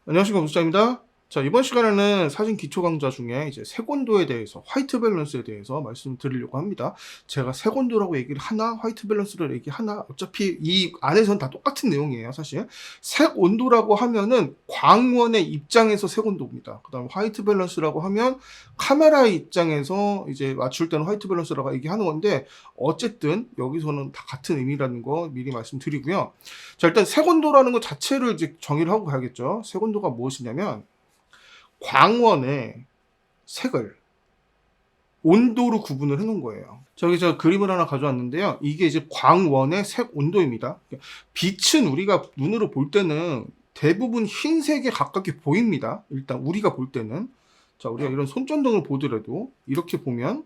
안녕하십니까, 구독자입니다. 자, 이번 시간에는 사진 기초 강좌 중에 이제 색온도에 대해서, 화이트 밸런스에 대해서 말씀드리려고 합니다. 제가 색온도라고 얘기를 하나, 화이트 밸런스를 얘기하나, 어차피 이 안에서는 다 똑같은 내용이에요, 사실. 색온도라고 하면은 광원의 입장에서 색온도입니다. 그 다음 화이트 밸런스라고 하면 카메라의 입장에서 이제 맞출 때는 화이트 밸런스라고 얘기하는 건데, 어쨌든 여기서는 다 같은 의미라는 거 미리 말씀드리고요. 자, 일단 색온도라는 것 자체를 이제 정의를 하고 가야겠죠. 색온도가 무엇이냐면 광원의 색을 온도로 구분을 해놓은 거예요. 저기 제가 그림을 하나 가져왔는데요. 이게 이제 광원의 색 온도입니다. 빛은 우리가 눈으로 볼 때는 대부분 흰색에 가깝게 보입니다. 일단 우리가 볼 때는. 자, 우리가 이런 손전등을 보더라도 이렇게 보면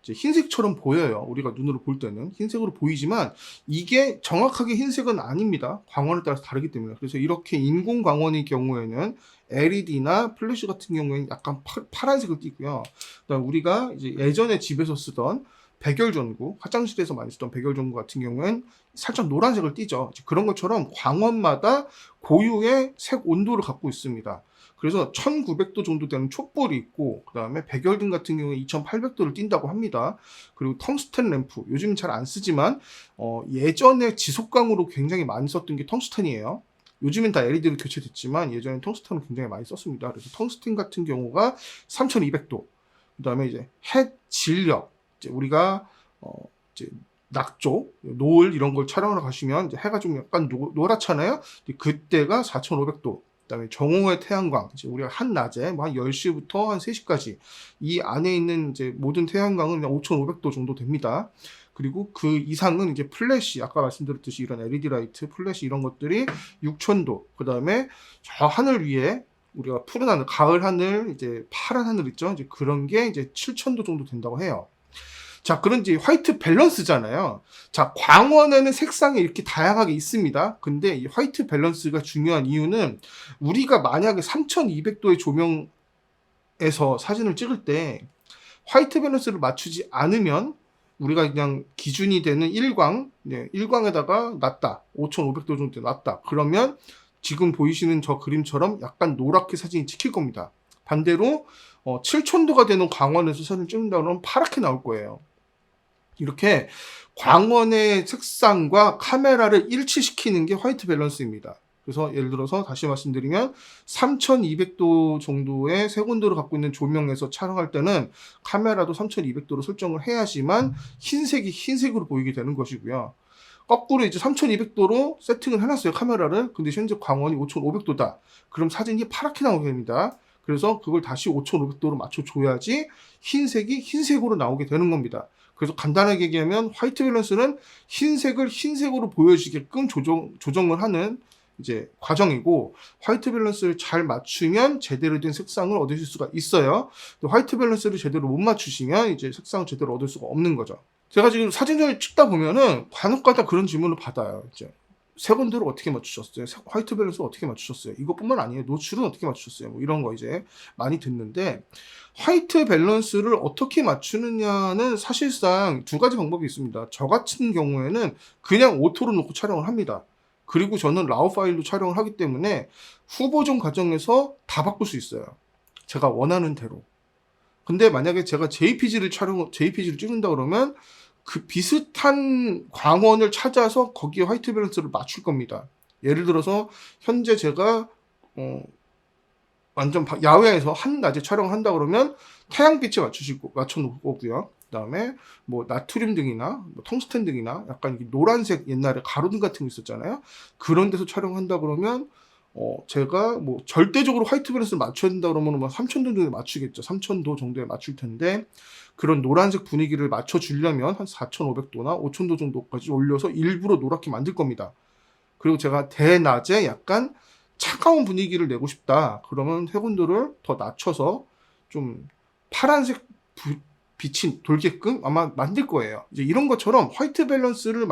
이제 흰색처럼 보여요. 우리가 눈으로 볼 때는 흰색으로 보이지만 이게 정확하게 흰색은 아닙니다. 광원에 따라서 다르기 때문에. 그래서 이렇게 인공 광원의 경우에는 LED나 플래시 같은 경우에는 약간 파란색을 띠고요. 그다음 우리가 이제 예전에 집에서 쓰던 백열전구, 화장실에서 많이 쓰던 백열전구 같은 경우에는 살짝 노란색을 띠죠. 그런 것처럼 광원마다 고유의 색 온도를 갖고 있습니다. 그래서 1900도 정도 되는 촛불이 있고, 그 다음에 백열등 같은 경우에 2800도를 띈다고 합니다. 그리고 텅스텐 램프, 요즘 잘 안 쓰지만 예전에 지속광으로 굉장히 많이 썼던 게 텅스텐이에요. 요즘엔 다 LED로 교체됐지만 예전에 텅스텐을 굉장히 많이 썼습니다. 그래서 텅스텐 같은 경우가 3200도, 그 다음에 이제 핵 진력, 이제 우리가 이제 낙조, 노을 이런 걸 촬영하러 가시면 이제 해가 좀 약간 노랗잖아요. 그때가 4500도. 그다음에 정오의 태양광, 이제 우리가 한낮에 뭐 한 10시부터 한 3시까지 이 안에 있는 이제 모든 태양광은 5,500도 정도 됩니다. 그리고 그 이상은 이제 플래시, 아까 말씀드렸듯이 이런 LED 라이트, 플래시 이런 것들이 6,000도. 그다음에 저 하늘 위에 우리가 푸른 하늘, 가을 하늘, 이제 파란 하늘 있죠. 이제 그런 게 이제 7,000도 정도 된다고 해요. 자, 그런지 화이트 밸런스잖아요. 자, 광원에는 색상이 이렇게 다양하게 있습니다. 근데 이 화이트 밸런스가 중요한 이유는 우리가 만약에 3200도의 조명에서 사진을 찍을 때 화이트 밸런스를 맞추지 않으면 우리가 그냥 기준이 되는 일광, 일광에다가 놨다. 5500도 정도 놨다. 그러면 지금 보이시는 저 그림처럼 약간 노랗게 사진이 찍힐 겁니다. 반대로 7000도가 되는 광원에서 사진 찍는다 그러면 파랗게 나올 거예요. 이렇게 광원의 색상과 카메라를 일치시키는 게 화이트 밸런스입니다. 그래서 예를 들어서 다시 말씀드리면 3200도 정도의 색온도를 갖고 있는 조명에서 촬영할 때는 카메라도 3200도로 설정을 해야지만 흰색이 흰색으로 보이게 되는 것이고요. 거꾸로 이제 3200도로 세팅을 해놨어요, 카메라를. 근데 현재 광원이 5500도다. 그럼 사진이 파랗게 나오게 됩니다. 그래서 그걸 다시 5500도로 맞춰줘야지 흰색이 흰색으로 나오게 되는 겁니다. 그래서 간단하게 얘기하면 화이트 밸런스는 흰색을 흰색으로 보여지게끔 조정을 하는 이제 과정이고, 화이트 밸런스를 잘 맞추면 제대로 된 색상을 얻으실 수가 있어요. 화이트 밸런스를 제대로 못 맞추시면 이제 색상을 제대로 얻을 수가 없는 거죠. 제가 지금 사진을 찍다 보면은 간혹가다 그런 질문을 받아요. 이제 색온도를 어떻게 맞추셨어요? 화이트 밸런스를 어떻게 맞추셨어요? 이것뿐만 아니에요. 노출은 어떻게 맞추셨어요? 뭐 이런 거 이제 많이 듣는데, 화이트 밸런스를 어떻게 맞추느냐는 사실상 두 가지 방법이 있습니다. 저 같은 경우에는 그냥 오토로 놓고 촬영을 합니다. 그리고 저는 라우 파일로 촬영을 하기 때문에 후보정 과정에서 다 바꿀 수 있어요. 제가 원하는 대로. 근데 만약에 제가 JPG를 찍는다 그러면 그 비슷한 광원을 찾아서 거기에 화이트 밸런스를 맞출 겁니다. 예를 들어서 현재 제가 완전 야외에서 한낮에 촬영한다 그러면 태양빛에 맞춰놓을 거고요. 그 다음에 뭐 나트륨 등이나 뭐 텅스텐 등이나 약간 노란색 옛날에 가로등 같은 거 있었잖아요. 그런 데서 촬영한다 그러면 제가 뭐 절대적으로 화이트 밸런스를 맞춰야 된다 그러면 뭐 3000도 정도에 맞추겠죠. 3000도 정도에 맞출 텐데, 그런 노란색 분위기를 맞춰주려면 한 4500도나 5000도 정도까지 올려서 일부러 노랗게 만들 겁니다. 그리고 제가 대낮에 약간 차가운 분위기를 내고 싶다 그러면 색온도를 더 낮춰서 좀 파란색 빛이 돌게끔 아마 만들 거예요. 이제 이런 것처럼 화이트 밸런스를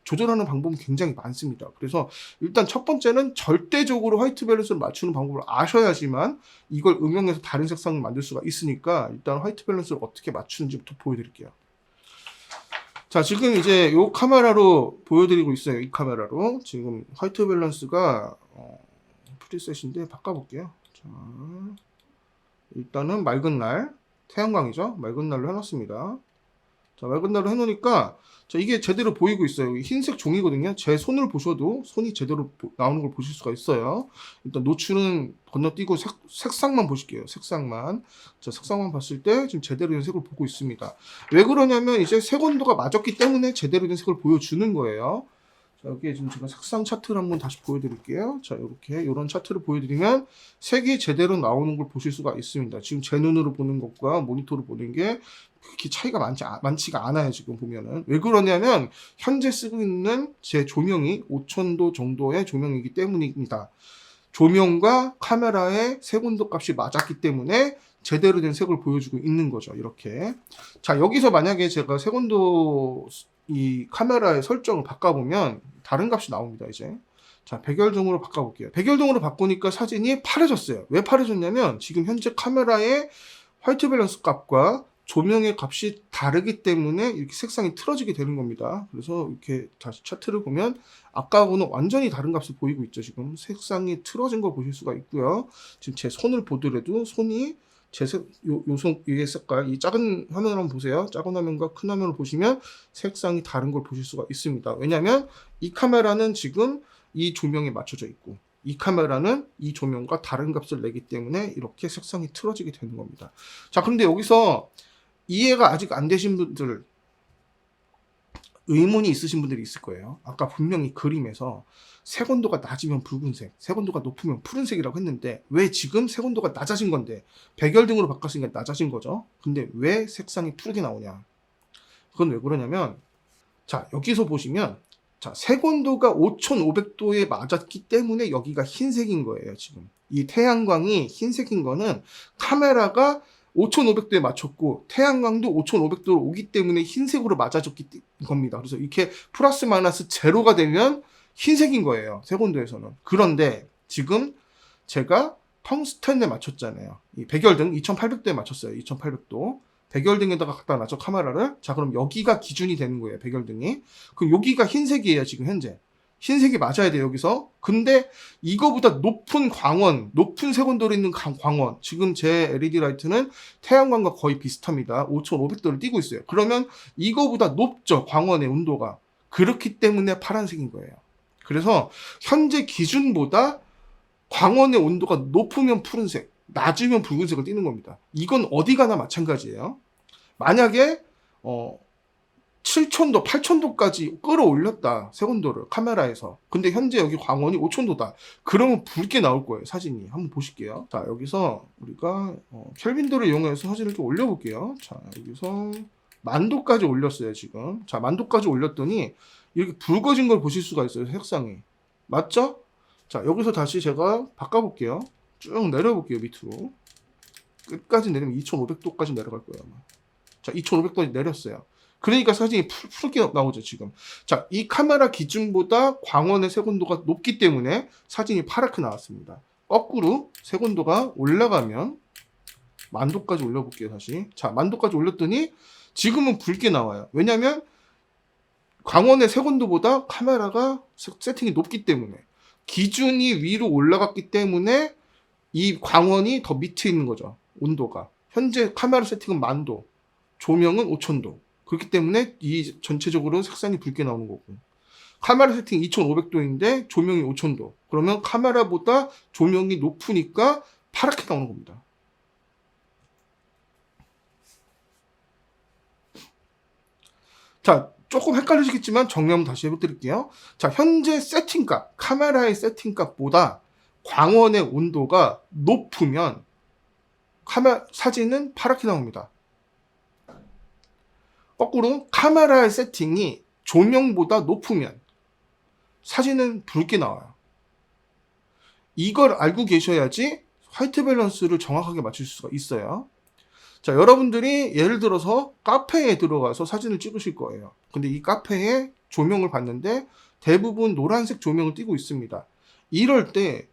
조절하는 방법은 굉장히 많습니다. 그래서 일단 첫 번째는 절대적으로 화이트 밸런스를 맞추는 방법을 아셔야지만 이걸 응용해서 다른 색상을 만들 수가 있으니까 일단 화이트 밸런스를 어떻게 맞추는지부터 보여드릴게요. 자, 지금 이제 이 카메라로 보여드리고 있어요. 이 카메라로. 지금 화이트 밸런스가 프리셋인데 바꿔볼게요. 자, 일단은 맑은 날, 태양광이죠. 맑은 날로 해놨습니다. 자, 맑은 날로 해놓으니까 자, 이게 제대로 보이고 있어요. 흰색 종이거든요. 제 손을 보셔도 손이 제대로 나오는 걸 보실 수가 있어요. 일단 노출은 건너뛰고 색상만 보실게요. 색상만. 자, 색상만 봤을 때 지금 제대로 된 색을 보고 있습니다. 왜 그러냐면 이제 색 온도가 맞았기 때문에 제대로 된 색을 보여주는 거예요. 자, 여기에 지금 제가 색상 차트를 한번 다시 보여드릴게요. 자, 이렇게 이런 차트를 보여드리면 색이 제대로 나오는 걸 보실 수가 있습니다. 지금 제 눈으로 보는 것과 모니터로 보는 게 그렇게 차이가 많지가 않아요. 지금 보면은. 왜 그러냐면 현재 쓰고 있는 제 조명이 5000도 정도의 조명이기 때문입니다. 조명과 카메라의 색온도 값이 맞았기 때문에 제대로 된 색을 보여주고 있는 거죠. 이렇게. 자, 여기서 만약에 제가 색온도 이 카메라의 설정을 바꿔보면 다른 값이 나옵니다. 이제 자, 백열등으로 바꿔볼게요. 백열등으로 바꾸니까 사진이 파래졌어요. 왜 파래졌냐면 지금 현재 카메라의 화이트 밸런스 값과 조명의 값이 다르기 때문에 이렇게 색상이 틀어지게 되는 겁니다. 그래서 이렇게 다시 차트를 보면 아까하고는 완전히 다른 값을 보이고 있죠. 지금 색상이 틀어진 걸 보실 수가 있고요. 지금 제 손을 보더라도 손이 위의 색깔, 이 작은 화면을 한번 보세요. 작은 화면과 큰 화면을 보시면 색상이 다른 걸 보실 수가 있습니다. 왜냐하면 이 카메라는 지금 이 조명에 맞춰져 있고 이 카메라는 이 조명과 다른 값을 내기 때문에 이렇게 색상이 틀어지게 되는 겁니다. 자, 그런데 여기서 이해가 아직 안 되신 분들, 의문이 있으신 분들이 있을 거예요. 아까 분명히 그림에서 색온도가 낮으면 붉은색, 색온도가 높으면 푸른색이라고 했는데 왜 지금 색온도가 낮아진 건데 백열등으로 바꿨으니까 낮아진 거죠. 근데 왜 색상이 푸르게 나오냐? 그건 왜 그러냐면 자, 여기서 보시면 자, 색온도가 5500도에 맞았기 때문에 여기가 흰색인 거예요. 지금 이 태양광이 흰색인 거는 카메라가 5500도에 맞췄고 태양광도 5500도로 오기 때문에 흰색으로 맞아줬기 겁니다. 그래서 이렇게 플러스 마이너스 제로가 되면 흰색인 거예요. 색온도에서는. 그런데 지금 제가 텅스텐에 맞췄잖아요. 이 백열등 2800도에 맞췄어요. 2800도. 백열등에다가 갖다 놨죠. 카메라를. 자, 그럼 여기가 기준이 되는 거예요. 백열등이. 그럼 여기가 흰색이에요. 지금 현재. 흰색이 맞아야 돼요. 여기서. 근데 이거보다 높은 광원, 높은 색온도로 있는 광원. 지금 제 LED 라이트는 태양광과 거의 비슷합니다. 5500도를 띄고 있어요. 그러면 이거보다 높죠. 광원의 온도가. 그렇기 때문에 파란색인 거예요. 그래서 현재 기준보다 광원의 온도가 높으면 푸른색, 낮으면 붉은색을 띄는 겁니다. 이건 어디 가나 마찬가지예요. 만약에 7000도, 8000도까지 끌어올렸다. 색온도를 카메라에서. 근데 현재 여기 광원이 5000도다. 그러면 붉게 나올 거예요. 사진이. 한번 보실게요. 자, 여기서 우리가 켈빈도를 이용해서 사진을 좀 올려볼게요. 자, 여기서 만도까지 올렸어요. 지금. 자, 만도까지 올렸더니 이렇게 붉어진 걸 보실 수가 있어요. 색상이. 맞죠? 자, 여기서 다시 제가 바꿔볼게요. 쭉 내려볼게요. 밑으로. 끝까지 내리면 2500도까지 내려갈 거예요. 아마. 자, 2500도까지 내렸어요. 그러니까 사진이 푸르게 나오죠, 지금. 자, 이 카메라 기준보다 광원의 색온도가 높기 때문에 사진이 파랗게 나왔습니다. 거꾸로 색온도가 올라가면 만도까지 올려볼게요, 다시. 자, 만도까지 올렸더니 지금은 붉게 나와요. 왜냐면 광원의 색온도보다 카메라가 세팅이 높기 때문에 기준이 위로 올라갔기 때문에 이 광원이 더 밑에 있는 거죠. 온도가. 현재 카메라 세팅은 만도, 조명은 5000도. 그렇기 때문에 이 전체적으로 색상이 붉게 나오는 거고. 카메라 세팅 2500도인데 조명이 5000도. 그러면 카메라보다 조명이 높으니까 파랗게 나오는 겁니다. 자, 조금 헷갈리시겠지만 정리 한번 다시 해드릴게요. 자, 현재 세팅값, 카메라의 세팅값보다 광원의 온도가 높으면 사진은 파랗게 나옵니다. 거꾸로 카메라의 세팅이 조명보다 높으면 사진은 붉게 나와요. 이걸 알고 계셔야지 화이트 밸런스를 정확하게 맞출 수가 있어요. 자, 여러분들이 예를 들어서 카페에 들어가서 사진을 찍으실 거예요. 근데 이 카페에 조명을 봤는데 대부분 노란색 조명을 띄고 있습니다. 이럴 때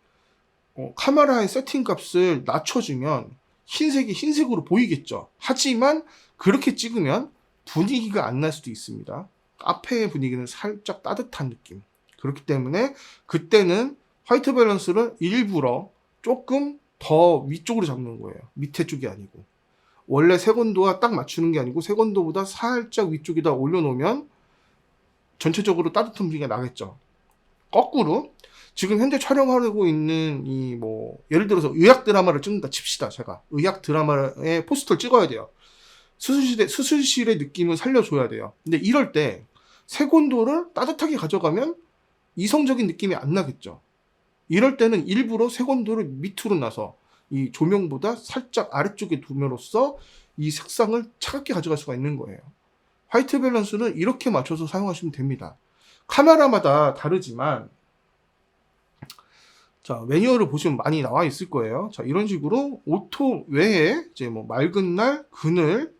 카메라의 세팅 값을 낮춰주면 흰색이 흰색으로 보이겠죠. 하지만 그렇게 찍으면 분위기가 안 날 수도 있습니다. 카페의 분위기는 살짝 따뜻한 느낌. 그렇기 때문에 그때는 화이트 밸런스를 일부러 조금 더 위쪽으로 잡는 거예요. 밑에 쪽이 아니고. 원래 색온도와 딱 맞추는 게 아니고 색온도보다 살짝 위쪽에다 올려놓으면 전체적으로 따뜻한 분위기가 나겠죠. 거꾸로 지금 현재 촬영하고 있는 예를 들어서 의학 드라마를 찍는다 칩시다. 제가 의학 드라마의 포스터를 찍어야 돼요. 수술실의 느낌을 살려줘야 돼요. 근데 이럴 때 색온도를 따뜻하게 가져가면 이성적인 느낌이 안 나겠죠. 이럴 때는 일부러 색온도를 밑으로 놔서 이 조명보다 살짝 아래쪽에 두면로써 이 색상을 차갑게 가져갈 수가 있는 거예요. 화이트 밸런스는 이렇게 맞춰서 사용하시면 됩니다. 카메라마다 다르지만 자, 매뉴얼을 보시면 많이 나와 있을 거예요. 자, 이런 식으로 오토 외에 이제 맑은 날, 그늘,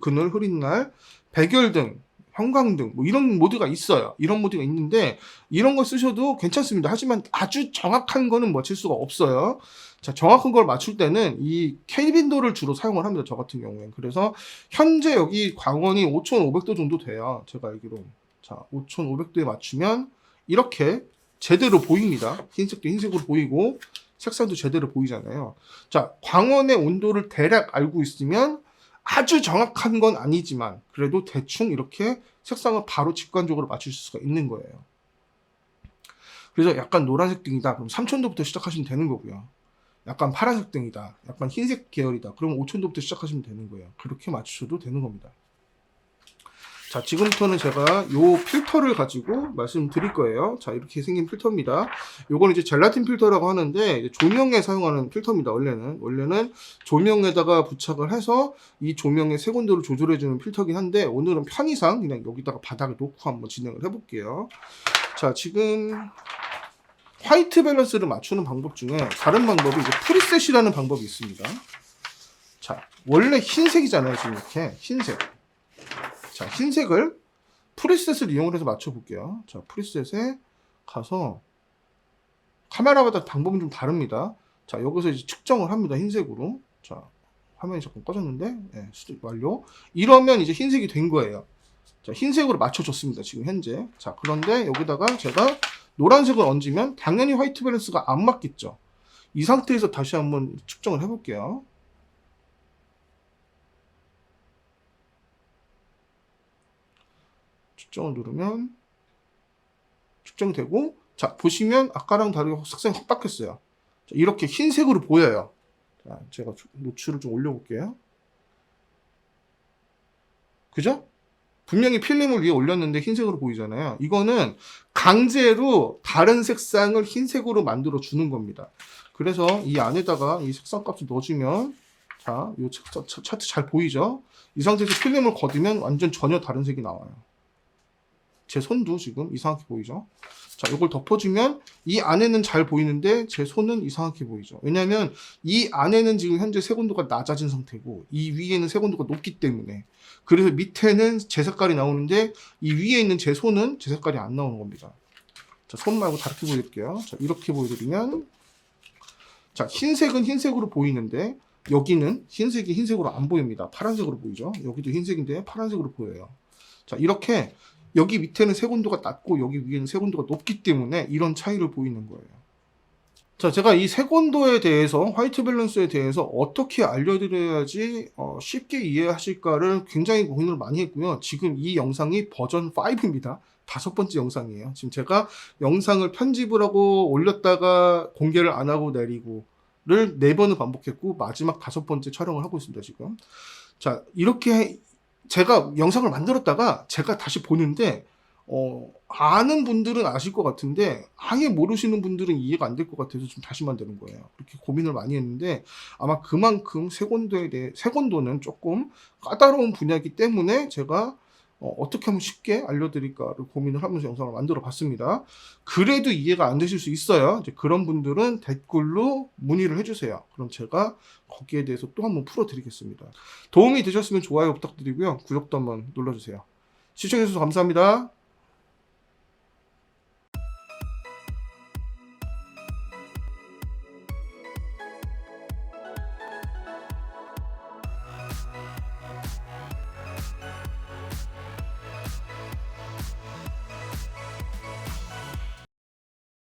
그늘 흐린 날, 백열등, 형광등 이런 모드가 있어요. 이런 모드가 있는데 이런 걸 쓰셔도 괜찮습니다. 하지만 아주 정확한 거는 맞출 수가 없어요. 자, 정확한 걸 맞출 때는 이 켈빈도를 주로 사용을 합니다. 저 같은 경우에는. 그래서 현재 여기 광원이 5500도 정도 돼요. 제가 알기로. 자, 5500도에 맞추면 이렇게 제대로 보입니다. 흰색도 흰색으로 보이고 색상도 제대로 보이잖아요. 자, 광원의 온도를 대략 알고 있으면 아주 정확한 건 아니지만 그래도 대충 이렇게 색상을 바로 직관적으로 맞출 수가 있는 거예요. 그래서 약간 노란색 등이다. 그럼 3000도부터 시작하시면 되는 거고요. 약간 파란색 등이다. 약간 흰색 계열이다. 그럼 5000도부터 시작하시면 되는 거예요. 그렇게 맞추셔도 되는 겁니다. 자, 지금부터는 제가 요 필터를 가지고 말씀드릴 거예요. 자, 이렇게 생긴 필터입니다. 요거는 이제 젤라틴 필터라고 하는데 조명에 사용하는 필터입니다. 원래는 조명에다가 부착을 해서 이 조명의 색온도를 조절해주는 필터긴 한데 오늘은 편의상 그냥 여기다가 바닥에 놓고 한번 진행을 해볼게요. 자, 지금 화이트 밸런스를 맞추는 방법 중에 다른 방법이 이제 프리셋이라는 방법이 있습니다. 자, 원래 흰색이잖아요. 지금 이렇게 흰색. 자, 흰색을 프리셋을 이용해서 맞춰볼게요. 자, 프리셋에 가서 카메라마다 방법은 좀 다릅니다. 자, 여기서 이제 측정을 합니다. 흰색으로. 자, 화면이 잠깐 꺼졌는데, 네, 수정 완료. 이러면 이제 흰색이 된 거예요. 자, 흰색으로 맞춰줬습니다. 지금 현재. 자, 그런데 여기다가 제가 노란색을 얹으면 당연히 화이트 밸런스가 안 맞겠죠. 이 상태에서 다시 한번 측정을 해볼게요. 측정을 누르면 측정되고, 자, 보시면 아까랑 다르게 색상이 확 바뀌었어요. 자, 이렇게 흰색으로 보여요. 자, 제가 노출을 좀 올려볼게요. 그죠? 분명히 필름을 위에 올렸는데 흰색으로 보이잖아요. 이거는 강제로 다른 색상을 흰색으로 만들어 주는 겁니다. 그래서 이 안에다가 이 색상 값을 넣어주면, 자, 이 차트 잘 보이죠? 이 상태에서 필름을 걷으면 완전 전혀 다른 색이 나와요. 제 손도 지금 이상하게 보이죠? 자, 이걸 덮어주면 이 안에는 잘 보이는데 제 손은 이상하게 보이죠. 왜냐하면 이 안에는 지금 현재 색온도가 낮아진 상태고 이 위에는 색온도가 높기 때문에, 그래서 밑에는 제 색깔이 나오는데 이 위에 있는 제 손은 제 색깔이 안 나오는 겁니다. 자, 손 말고 다르게 보여드릴게요. 자, 이렇게 보여드리면, 자, 흰색은 흰색으로 보이는데 여기는 흰색이 흰색으로 안 보입니다. 파란색으로 보이죠? 여기도 흰색인데 파란색으로 보여요. 자, 이렇게 여기 밑에는 색온도가 낮고 여기 위에는 색온도가 높기 때문에 이런 차이를 보이는 거예요. 자, 제가 이 색온도에 대해서, 화이트 밸런스에 대해서 어떻게 알려드려야지 쉽게 이해하실까를 굉장히 고민을 많이 했고요. 지금 이 영상이 버전 5입니다. 5번째 영상이에요. 지금 제가 영상을 편집을 하고 올렸다가 공개를 안 하고 내리고를 4번을 반복했고 마지막 5번째 촬영을 하고 있습니다. 지금. 자, 이렇게 제가 영상을 만들었다가 제가 다시 보는데 아는 분들은 아실 것 같은데 아예 모르시는 분들은 이해가 안 될 것 같아서 좀 다시 만드는 거예요. 그렇게 고민을 많이 했는데 아마 그만큼 색온도는 조금 까다로운 분야이기 때문에 제가 어떻게 하면 쉽게 알려드릴까를 고민을 하면서 영상을 만들어 봤습니다. 그래도 이해가 안 되실 수 있어요. 이제 그런 분들은 댓글로 문의를 해주세요. 그럼 제가 거기에 대해서 또 한번 풀어드리겠습니다. 도움이 되셨으면 좋아요 부탁드리고요. 구독도 한번 눌러주세요. 시청해주셔서 감사합니다.